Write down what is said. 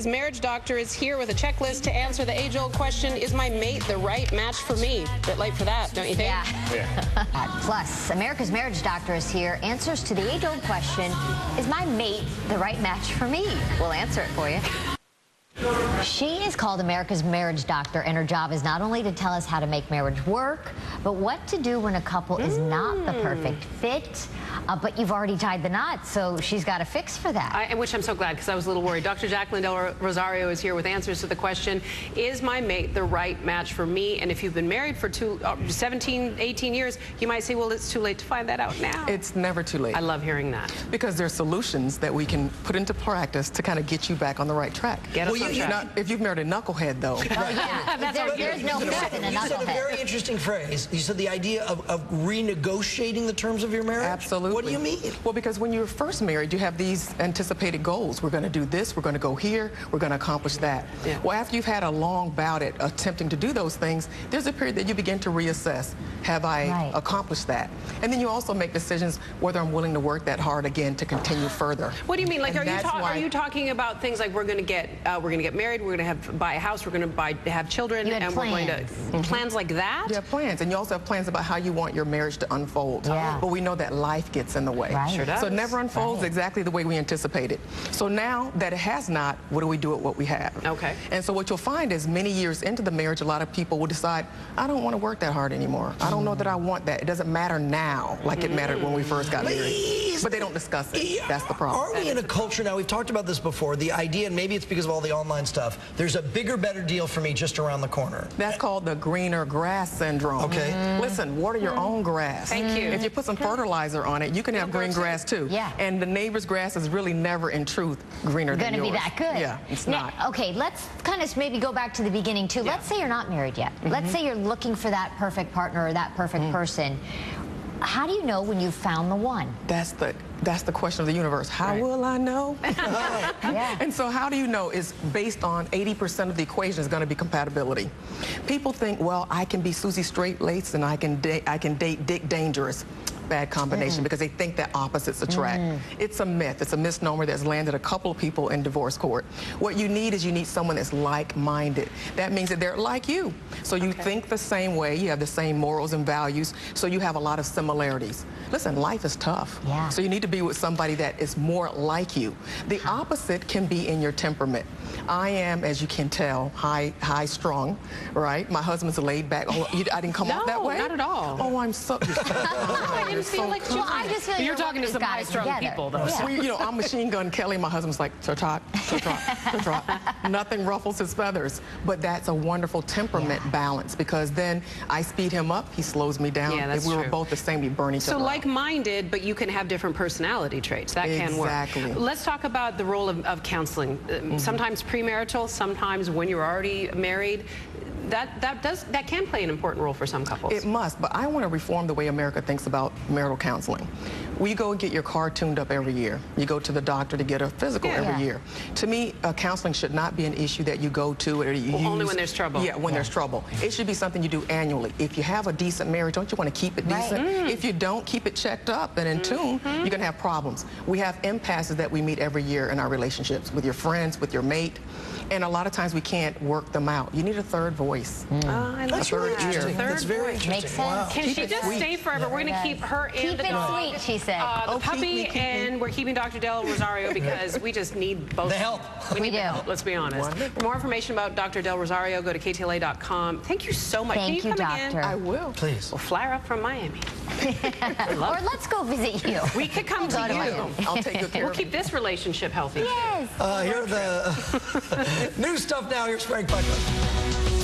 America's marriage doctor is here with a checklist to answer the age-old question, is my mate the right match for me? Bit late for that, don't you think? Yeah. Plus, America's marriage doctor is here. Answers to the age-old question, is my mate the right match for me? We'll answer it for you. She is called America's marriage doctor, and her job is not only to tell us how to make marriage work, but what to do when a couple is not the perfect fit. But you've already tied the knot, so she's got a fix for that. Which I'm so glad, because I was a little worried. Dr. Jacqueline Del Rosario is here with answers to the question, is my mate the right match for me? And if you've been married for 17, 18 years, you might say, well, it's too late to find that out now. It's never too late. I love hearing that. Because there's solutions that we can put into practice to kind of get you back on the right track. Get us on track. Not, if you've married a knucklehead, though. Oh, yeah. There's no fit in a knucklehead. You said a very interesting phrase. You said the idea of renegotiating the terms of your marriage? Absolutely. What do you mean? Well, because when you're first married, you have these anticipated goals. We're going to do this, we're going to go here, we're going to accomplish that. Yeah. Well, after you've had a long bout at attempting to do those things, there's a period that you begin to reassess. Have I accomplished that? And then you also make decisions whether I'm willing to work that hard again to continue further. What do you mean? Like, are you talking about things like we're going to get married, we're going to buy a house, we're going to have children, and we're going to plans like that? You have plans, and you also have plans about how you want your marriage to unfold. Yeah. But we know that life gets in the way. Right. Sure does. So it never unfolds exactly the way we anticipated. So now that it has not, what do we do with what we have? Okay. And so what you'll find is many years into the marriage, a lot of people will decide, I don't want to work that hard anymore. I don't know that I want that. It doesn't matter now like it mattered when we first got married. But they don't discuss it. That's the problem. Are we in a culture now, we've talked about this before, the idea, and maybe it's because of all the online stuff, there's a bigger, better deal for me just around the corner. That's called the greener grass syndrome. Okay. Listen, water your own grass. Thank you. If you put some fertilizer on it, you can have green grass too. Yeah. And the neighbor's grass is really never, in truth, greener than yours. Going to be that good. Yeah, it's not. Okay, let's kind of maybe go back to the beginning too. Let's say you're not married yet. Let's say you're looking for that perfect partner or that perfect person. How do you know when you've found the one? That's the question of the universe. How will I know? And so how do you know is based on 80% of the equation is going to be compatibility. People think, well, I can be Susie Straight-Laced and I can date Dick Dangerous. Bad combination because they think that opposites attract. It's a myth. It's a misnomer that's landed a couple of people in divorce court. What you need is you need someone that's like-minded. That means that they're like you. So you think the same way, you have the same morals and values, so you have a lot of similarities. Listen, life is tough. Yeah. So you need to be with somebody that is more like you. The opposite can be in your temperament. I am, as you can tell, high-strung, right? My husband's laid back. Oh, I didn't come off that way? No, not at all. Oh, I'm so... I didn't feel like I just feel you're talking to some high-strung people, though. Well, you know, I'm Machine Gun Kelly. My husband's like, trot. Nothing ruffles his feathers. But that's a wonderful temperament balance, because then I speed him up, he slows me down. Yeah, that's if we were true. both the same, we burn each other out. Like-minded, but you can have different personality traits. That can work. Exactly. Let's talk about the role of counseling. Sometimes premarital, sometimes when you're already married. That can play an important role for some couples. It must, but I want to reform the way America thinks about marital counseling. We go and get your car tuned up every year. You go to the doctor to get a physical every year. To me, counseling should not be an issue that you go to or you use. Only when there's trouble. Yeah, when there's trouble. It should be something you do annually. If you have a decent marriage, don't you want to keep it decent? If you don't, keep it checked up and in tune, you're going to have problems. We have impasses that we meet every year in our relationships with your friends, with your mate, and a lot of times we can't work them out. You need a third voice. That's really interesting. That's very interesting. Makes sense. Wow. Can she just stay foforever? We're going to keep her and the dog. Keep it sweet, she said. The puppy, and we're keeping Dr. Del Rosario because we just need both. The help. We need the help, let's be honest. For more information about Dr. Del Rosario, go to KTLA.com. Thank you so much. Thank you, come doctor. again? I will. Please. We'll fly her up from Miami. Or let's go visit you. We could come to you. I'll take good care We'll of keep this relationship healthy. Here are the new stuff now. Here's Frank Buckland.